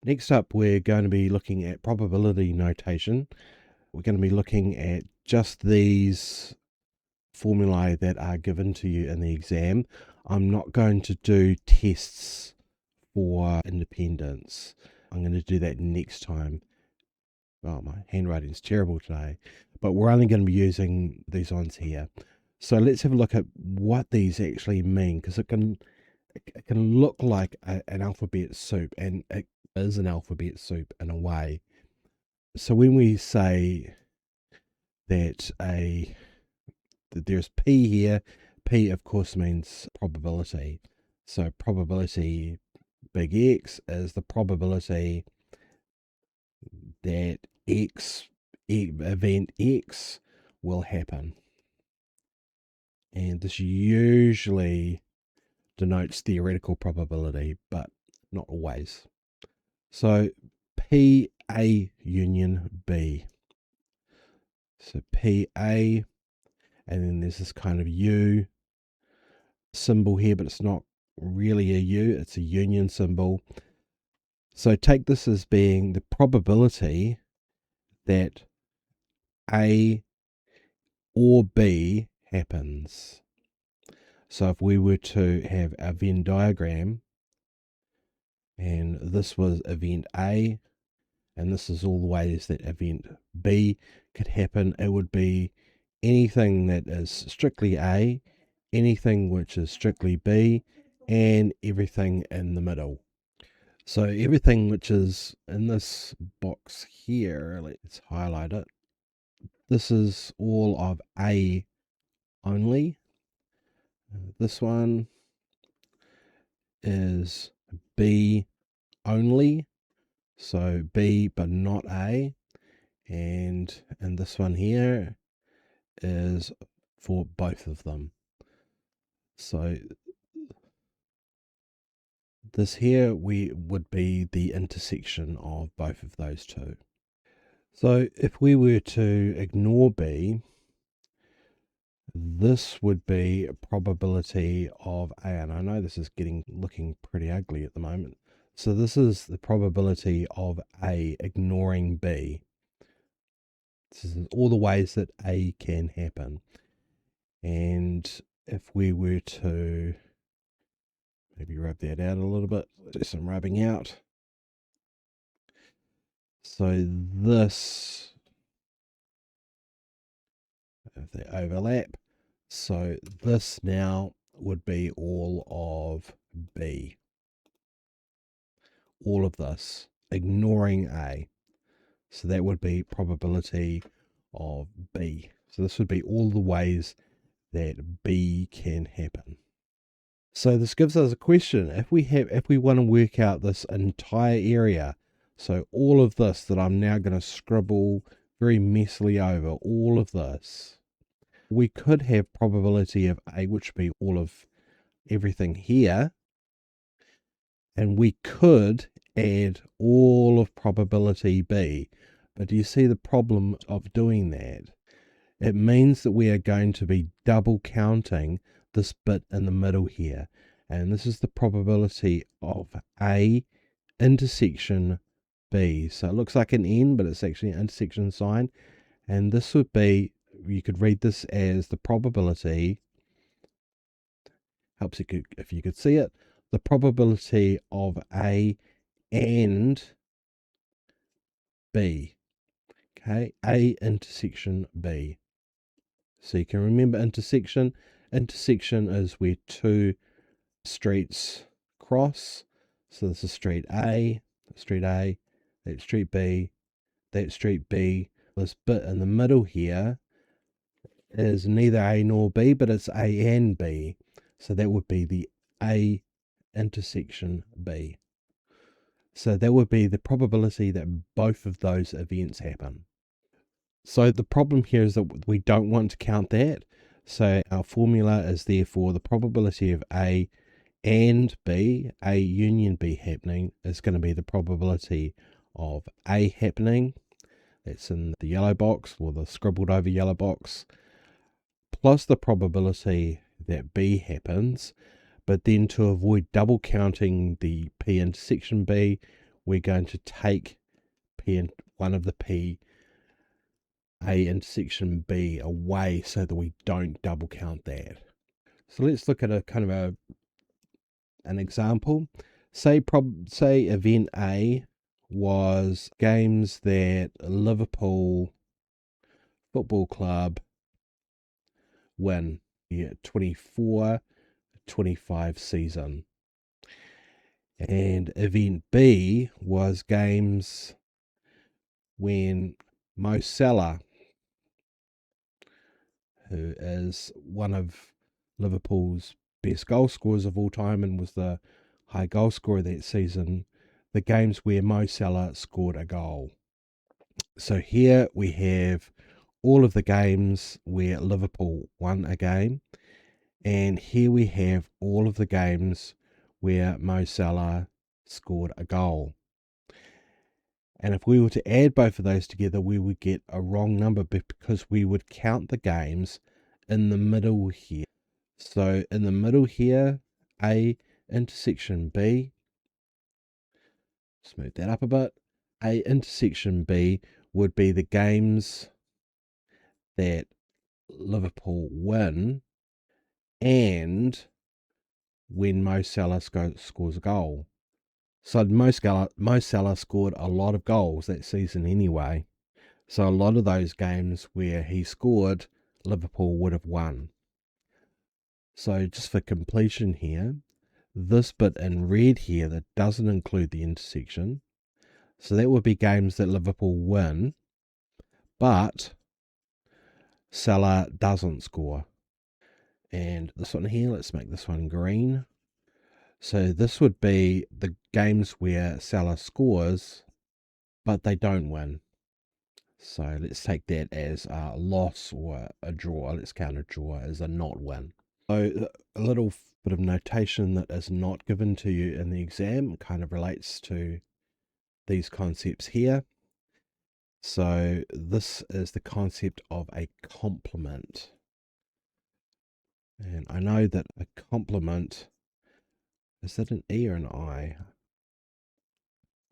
Next up, we're going to be looking at probability notation. We're going to be looking at just these formulae that are given to you in the exam. I'm not going to do tests for independence. I'm going to do that next time. Oh, my handwriting's terrible today, but we're only going to be using these ones here. So let's have a look at what these actually mean, because it can look like an alphabet soup, and it is an alphabet soup in a way. So when we say that there's P here, P of course means probability. So probability big X is the probability that event X will happen. And this usually denotes theoretical probability, but not always. So P A union B. So P A, and then there's this kind of U symbol here, but it's not really a U, it's a union symbol. So take this as being the probability that A or B happens. So if we were to have a Venn diagram, and this was event A, and this is all the ways that event B could happen, it would be anything that is strictly A, anything which is strictly B, and everything in the middle. So everything which is in this box here, let's highlight it. This is all of A only. This one is B only, so B but not A. And this one here is for both of them. So this here would be the intersection of both of those two. So if we were to ignore B, this would be a probability of A, and I know this is looking pretty ugly at the moment. So this is the probability of A ignoring B. This is all the ways that A can happen. And if we were to maybe rub that out a little bit, do some rubbing out. So this, if they overlap, so this now would be all of B. All of this, ignoring A. So that would be probability of B. So this would be all the ways that B can happen. So this gives us a question. If we want to work out this entire area, so all of this that I'm now going to scribble very messily over, all of this, we could have probability of A, which would be all of everything here, and we could add all of probability B. But do you see the problem of doing that? It means that we are going to be double counting this bit in the middle here. And this is the probability of A intersection B. So it looks like an N, but it's actually an intersection sign. And this would be, you could read this as the probability, helps if you could see it, the probability of A and B. Okay, A intersection B. So you can remember intersection. Intersection is where two streets cross. So this is street A, that's street B, that's street B. This bit in the middle here is neither A nor B, but it's A and B. So that would be the A intersection B. So that would be the probability that both of those events happen. So the problem here is that we don't want to count that. So our formula is therefore the probability of A and B, A union B happening, is going to be the probability of A happening, that's in the yellow box or the scribbled over yellow box, plus the probability that B happens. But then to avoid double counting the P intersection B, we're going to take one of the P A intersection B away so that we don't double count that. So let's look at a kind of an example. Say event A was games that Liverpool Football Club win the 24-25 season. And event B was games when Mo Salah, who is one of Liverpool's best goal scorers of all time and was the high goal scorer that season, the games where Mo Salah scored a goal. So here we have all of the games where Liverpool won a game, and here we have all of the games where Mo Salah scored a goal. And if we were to add both of those together, we would get a wrong number because we would count the games in the middle here. So in the middle here, A intersection B, let's move that up a bit. A intersection B would be the games that Liverpool win and when Mo Salah scores a goal. So Mo Salah scored a lot of goals that season anyway. So a lot of those games where he scored, Liverpool would have won. So just for completion here, this bit in red here that doesn't include the intersection, so that would be games that Liverpool win, but Salah doesn't score. And this one here, let's make this one green. So this would be the games where Salah scores, but they don't win. So let's take that as a loss or a draw. Let's count a draw as a not win. So a little bit of notation that is not given to you in the exam kind of relates to these concepts here. So this is the concept of a complement. And I know that a complement, is that an E or an I?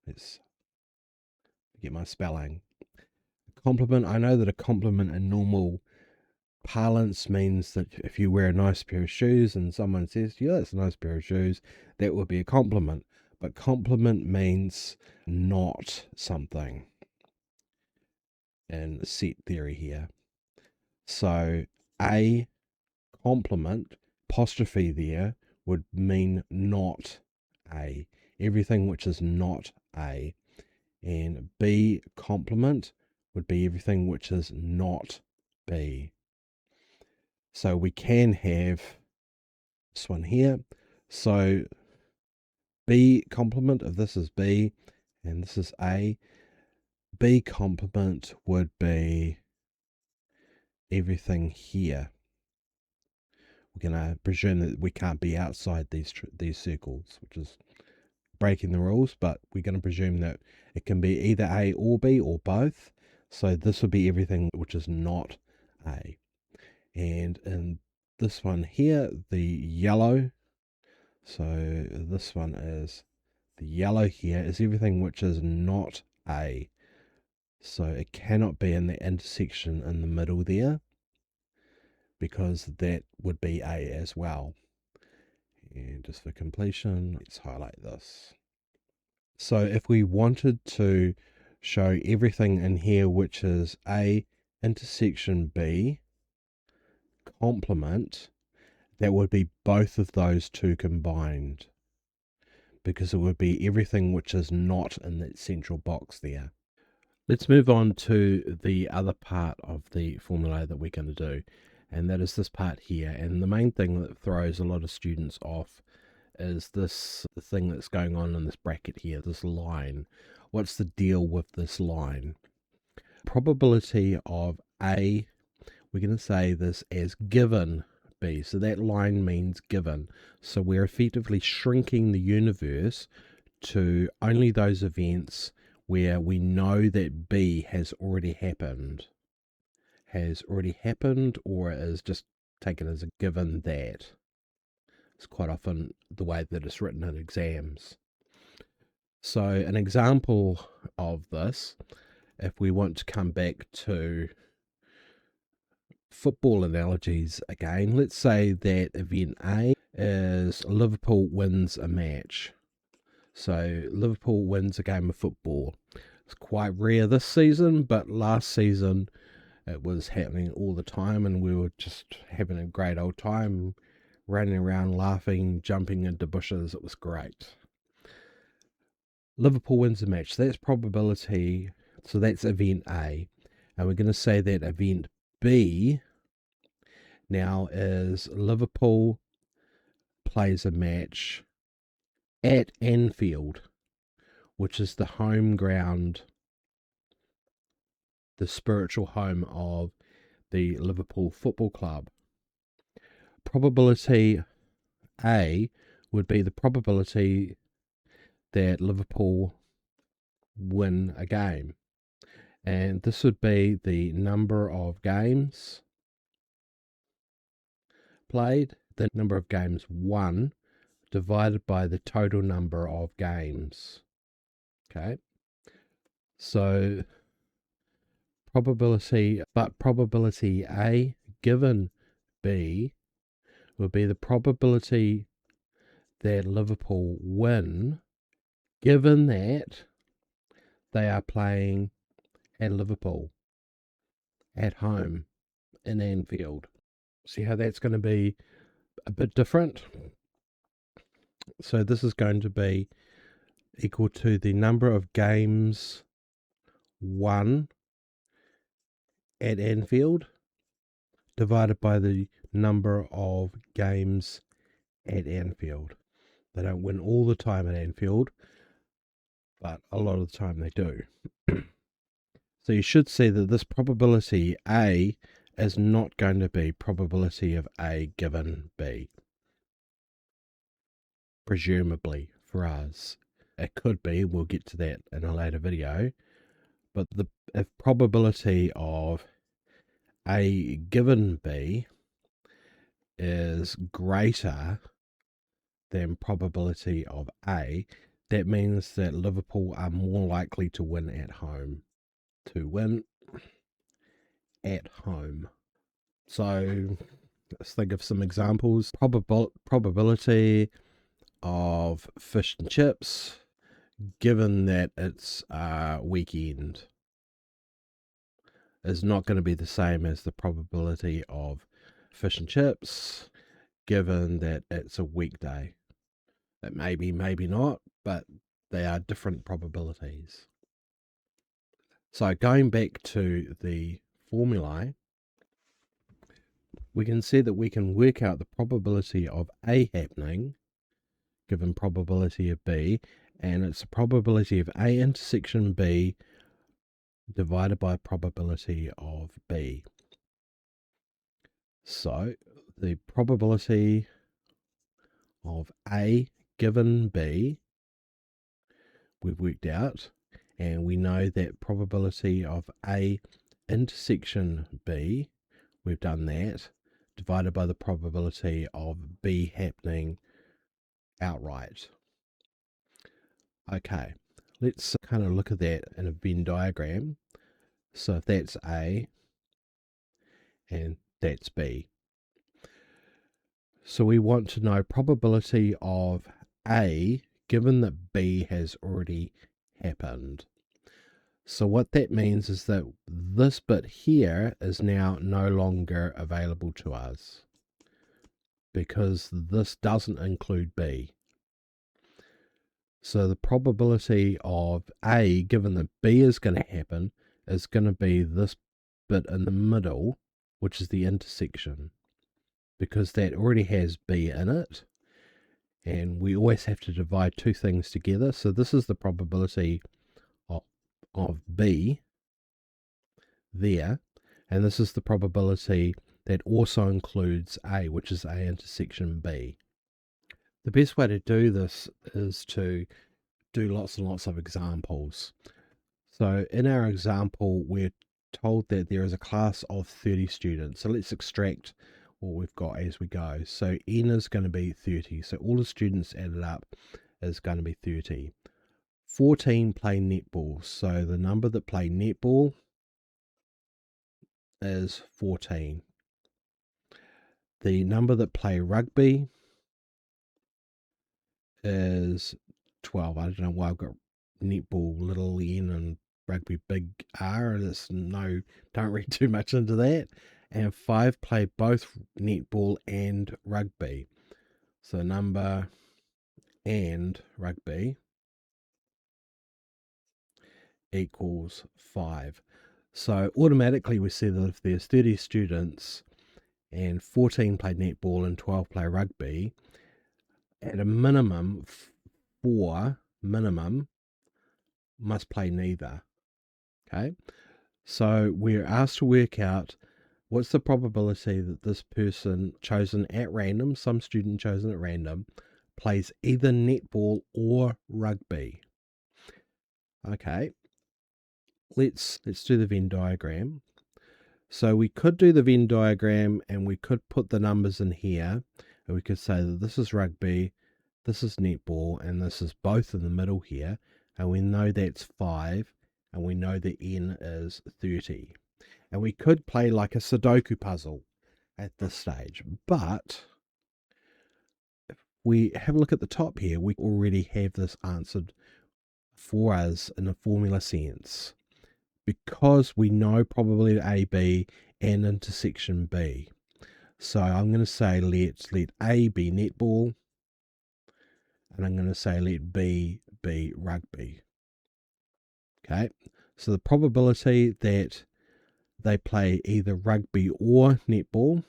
Let's get my spelling. Complement, I know that a complement in normal parlance means that if you wear a nice pair of shoes and someone says, yeah, that's a nice pair of shoes, that would be a compliment. But complement means not something in set theory here. So a complement, apostrophe there, would mean not a. Everything which is not a. And B complement would be everything which is not B. So we can have this one here. So B complement, if this is B and this is A, B complement would be everything here. We're going to presume that we can't be outside these circles, which is breaking the rules, but we're going to presume that it can be either A or B or both. So this would be everything which is not A. And in this one here, the yellow, so this one is the yellow here, is everything which is not A. So it cannot be in the intersection in the middle there, because that would be A as well. And just for completion, let's highlight this. So if we wanted to show everything in here which is A intersection B complement, that would be both of those two combined, because it would be everything which is not in that central box there. Let's move on to the other part of the formula that we're going to do, and that is this part here. And the main thing that throws a lot of students off is the thing that's going on in this bracket here, this line. What's the deal with this line? Probability of A, we're going to say this as given B. So that line means given. So we're effectively shrinking the universe to only those events where we know that B has already happened. Or is just taken as a given that. It's quite often the way that it's written in exams. So an example of this, if we want to come back to football analogies again, let's say that event A is Liverpool wins a match. So Liverpool wins a game of football. It's quite rare this season, but last season it was happening all the time, and we were just having a great old time, running around, laughing, jumping into bushes. It was great. Liverpool wins the match. That's probability. So that's event A. And we're going to say that event B now is Liverpool plays a match at Anfield, which is the home ground, the spiritual home of the Liverpool Football Club. Probability A would be the probability that Liverpool win a game. And this would be the number of games played, the number of games won, divided by the total number of games. Okay. So probability A given B would be the probability that Liverpool win, given that they are playing at Liverpool at home in Anfield. See how that's going to be a bit different? So this is going to be equal to the number of games won at Anfield divided by the number of games at Anfield. They don't win all the time at Anfield, but a lot of the time they do. So you should see that this probability A is not going to be probability of A given B. Presumably for us. It could be, we'll get to that in a later video, but if probability of A given B is greater than probability of A, that means that Liverpool are more likely to win at home. To win at home. So let's think of some examples. Probability of fish and chips, given that it's a weekend, is not going to be the same as the probability of fish and chips, given that it's a weekday. It may be, maybe not, but they are different probabilities. So going back to the formulae, we can see that we can work out the probability of A happening given probability of B, and it's the probability of A intersection B divided by probability of B. So the probability of A given B we've worked out, and we know that probability of A intersection B, we've done that, divided by the probability of B happening outright. Okay, let's kind of look at that in a Venn diagram. So if that's A and that's B. So we want to know probability of A given that B has already happened. So what that means is that this bit here is now no longer available to us because this doesn't include B. So the probability of A given that B is going to happen is going to be this bit in the middle, which is the intersection, because that already has B in it. And we always have to divide two things together. So this is the probability of B there. And this is the probability that also includes A, which is A intersection B. The best way to do this is to do lots and lots of examples. So in our example, we're told that there is a class of 30 students. So let's extract what we've got as we go. So N is going to be 30. So all the students added up is going to be 30. 14 play netball. So the number that play netball is 14. The number that play rugby is 12. I don't know why I've got netball little n and rugby big R. Don't read too much into that. And 5 play both netball and rugby. So number and rugby equals 5. So automatically we see that if there's 30 students and 14 play netball and 12 play rugby, at a minimum, 4 must play neither. Okay, so we're asked to work out what's the probability that this person chosen at random, some student chosen at random, plays either netball or rugby. Okay, let's do the Venn diagram. So we could do the Venn diagram and we could put the numbers in here, and we could say that this is rugby, this is netball, and this is both in the middle here, and we know that's 5, and we know the n is 30. And we could play like a Sudoku puzzle at this stage, but if we have a look at the top here, we already have this answered for us in a formula sense, because we know probability A, B, and intersection B. So I'm going to say let A be netball, and I'm going to say let B be rugby. Okay, so the probability that they play either rugby or netball,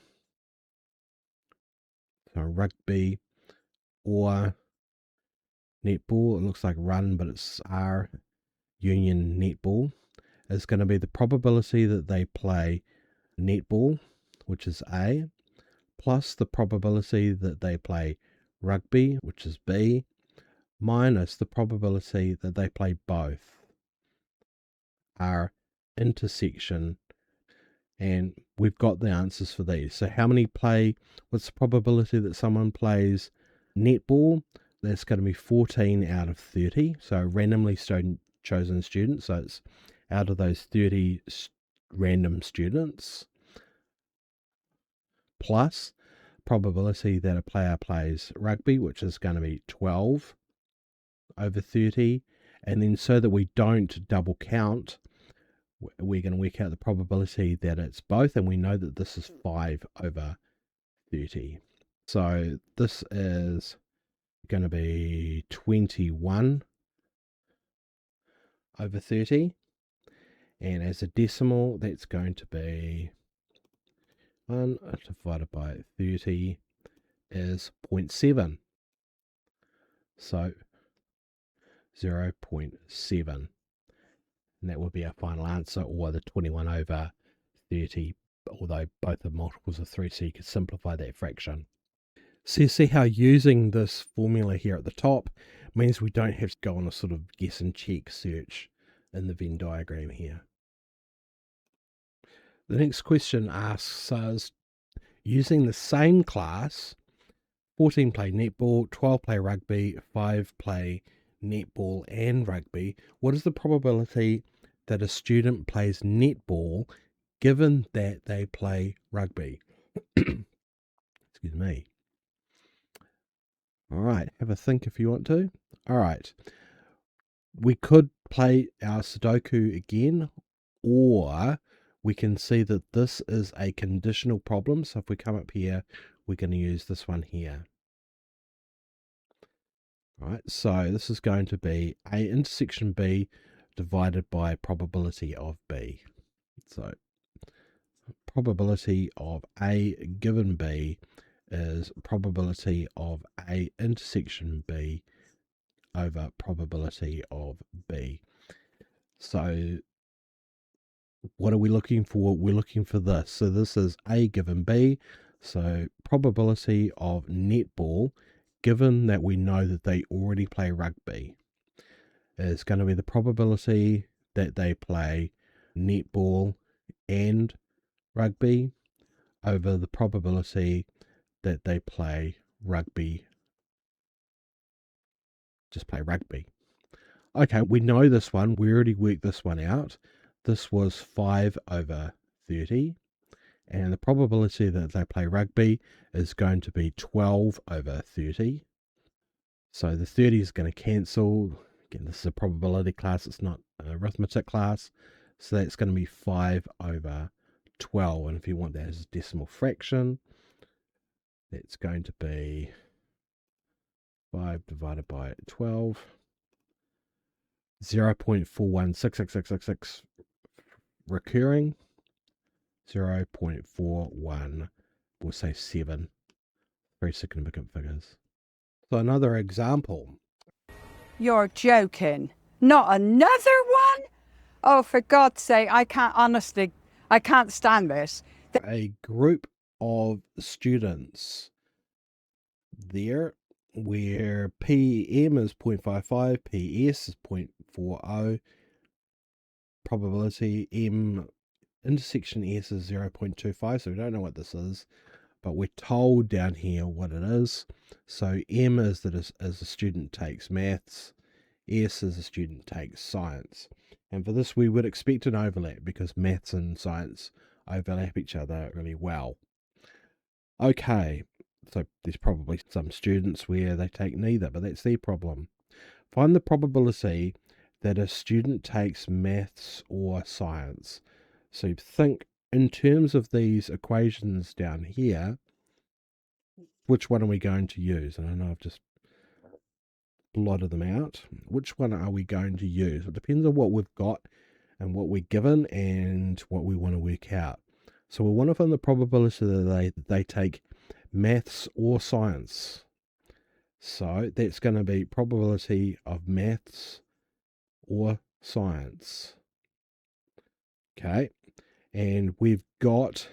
so rugby or netball, it looks like run, but it's R, union netball, is going to be the probability that they play netball, which is A, plus the probability that they play rugby, which is B, minus the probability that they play both, R, intersection. And we've got the answers for these. So how many play, what's the probability that someone plays netball? That's going to be 14 out of 30. So randomly chosen students. So it's out of those 30 random students, plus probability that a player plays rugby, which is going to be 12 over 30. And then so that we don't double count, we're going to work out the probability that it's both, and we know that this is 5 over 30. So this is going to be 21 over 30. And as a decimal, that's going to be 1 divided by 30 is 0.7. So 0.7. And that would be our final answer, or the 21 over 30, although both are multiples of 3, so you could simplify that fraction. So you see how using this formula here at the top means we don't have to go on a sort of guess and check search in the Venn diagram here. The next question asks us, using the same class, 14 play netball, 12 play rugby, 5 play netball and rugby, what is the probability that a student plays netball given that they play rugby? Excuse me. All right, have a think if you want to. All right, we could play our Sudoku again, or we can see that this is a conditional problem. So if we come up here, we're going to use this one here. All right, so this is going to be A intersection B divided by probability of B. So probability of A given B is probability of A intersection B over probability of B. So what are we looking for? We're looking for this. So this is A given B. So probability of netball, given that we know that they already play rugby, is going to be the probability that they play netball and rugby over the probability that they play rugby, just play rugby. Okay, we know this one. We already worked this one out. This was 5 over 30. And the probability that they play rugby is going to be 12 over 30. So the 30 is going to cancel. Again, this is a probability class. It's not an arithmetic class. So that's going to be 5 over 12. And if you want that as a decimal fraction, that's going to be 5 divided by 12. 0.41666666 recurring. 0.41, we'll say 7. Very significant figures. So another example. You're joking. Not another one? Oh, for God's sake, I can't stand this. A group of students there where PM is 0.55, PS is 0.40, probability M intersection S is 0.25, so we don't know what this is, but we're told down here what it is. So M is that as a student takes maths, S is a student takes science. And for this we would expect an overlap because maths and science overlap each other really well. Okay, so there's probably some students where they take neither, but that's their problem. Find the probability that a student takes maths or science. So think in terms of these equations down here, which one are we going to use? And I know I've just blotted them out. Which one are we going to use? It depends on what we've got and what we're given and what we want to work out. So we want to find the probability that they take maths or science. So that's going to be probability of maths or science. Okay, and we've got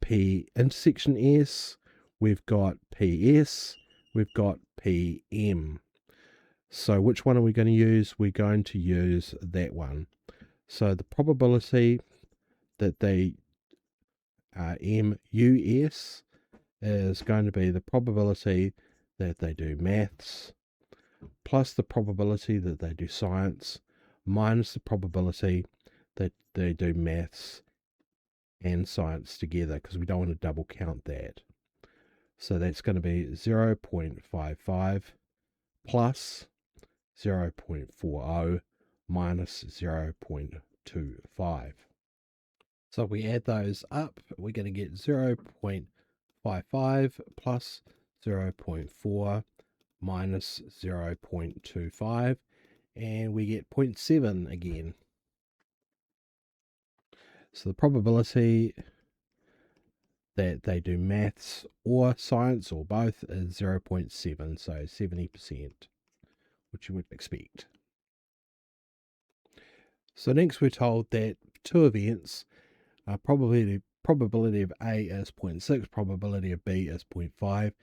P intersection S, we've got PS, we've got PM. So which one are we going to use? We're going to use that one. So the probability that they MUS is going to be the probability that they do maths plus the probability that they do science minus the probability that they do maths and science together, because we don't want to double count that. So that's going to be 0.55 plus 0.40 minus 0.25. So if we add those up, we're going to get 0.55 plus 0.4 minus 0.25, and we get 0.7 again. So the probability that they do maths or science or both is 0.7, so 70%, which you would expect. So next we're told that two events, probability of A is 0.6, probability of B is 0.5,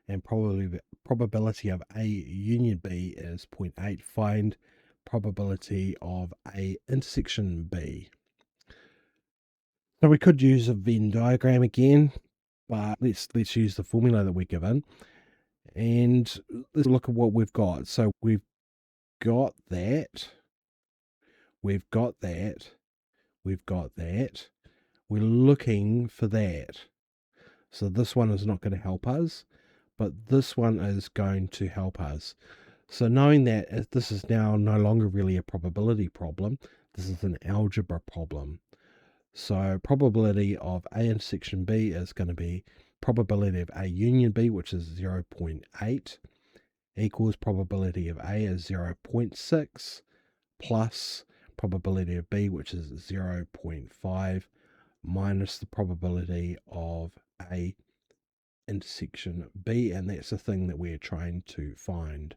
and probability of A union B is 0.8. Find probability of A intersection B. So we could use a Venn diagram again, but let's use the formula that we're given, and let's look at what we've got. So we've got that, we've got that, we've got that. We're looking for that. So this one is not going to help us, but this one is going to help us. So knowing that this is now no longer really a probability problem, this is an algebra problem. So probability of A intersection B is going to be probability of A union B, which is 0.8, equals probability of A is 0.6, plus probability of B, which is 0.5, minus the probability of A intersection B, and that's the thing that we're trying to find.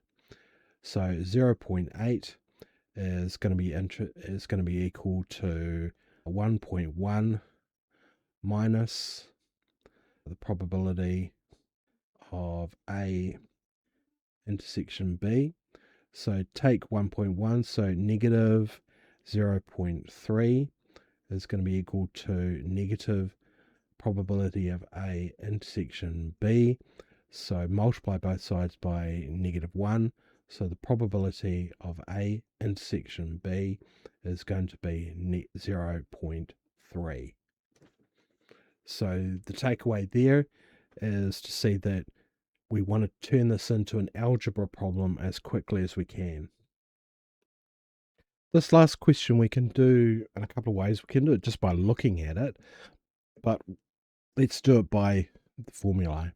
So 0.8 is going to be equal to 1.1 minus the probability of A intersection B. So take 1.1, so negative 0.3 is going to be equal to negative probability of A intersection B. So multiply both sides by negative 1. So the probability of A intersection B is going to be net 0.3. So the takeaway there is to see that we want to turn this into an algebra problem as quickly as we can. This last question we can do in a couple of ways. We can do it just by looking at it, but let's do it by the formulae.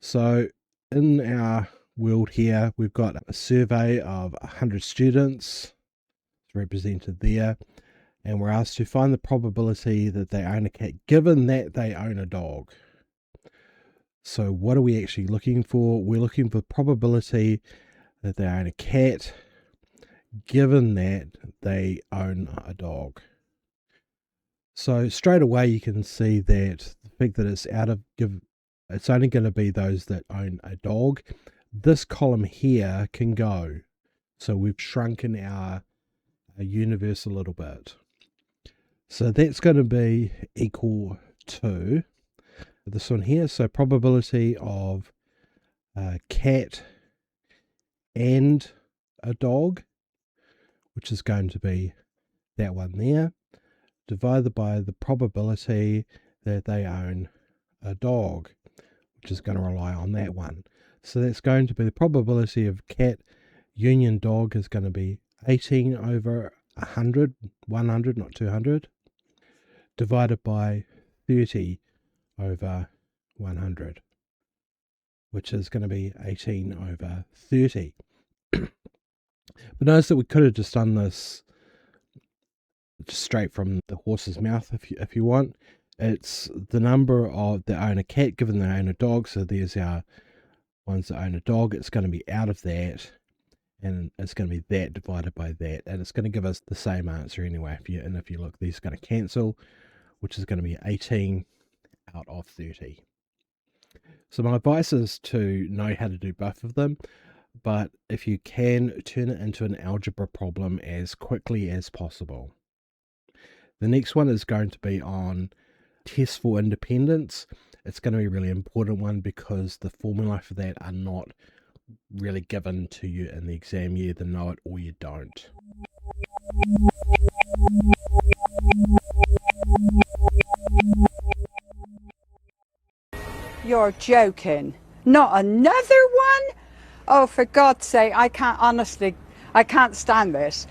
So in our world here, we've got a survey of 100 students represented there, and we're asked to find the probability that they own a cat given that they own a dog. So what are we actually looking for? We're looking for probability that they own a cat given that they own a dog. So straight away you can see that the fact that it's only going to be those that own a dog. This column here can go. So we've shrunken our universe a little bit. So that's going to be equal to this one here. So probability of a cat and a dog, which is going to be that one there, divided by the probability that they own a dog, which is going to rely on that one. So that's going to be the probability of cat union dog is going to be 18 over 100, 100, not 200, divided by 30 over 100, which is going to be 18 over 30. But notice that we could have just done this just straight from the horse's mouth if you want. It's the number of that own a cat given they own a dog. So there's our ones that own a dog. It's going to be out of that, and it's going to be that divided by that, and it's going to give us the same answer anyway. If you look, these are going to cancel, which is going to be 18 out of 30. So my advice is to know how to do both of them, but if you can, turn it into an algebra problem as quickly as possible. The next one is going to be on test for independence. It's going to be a really important one because the formulae for that are not really given to you in the exam. You either know it or you don't. You're joking. Not another one? Oh, for God's sake, I can't stand this.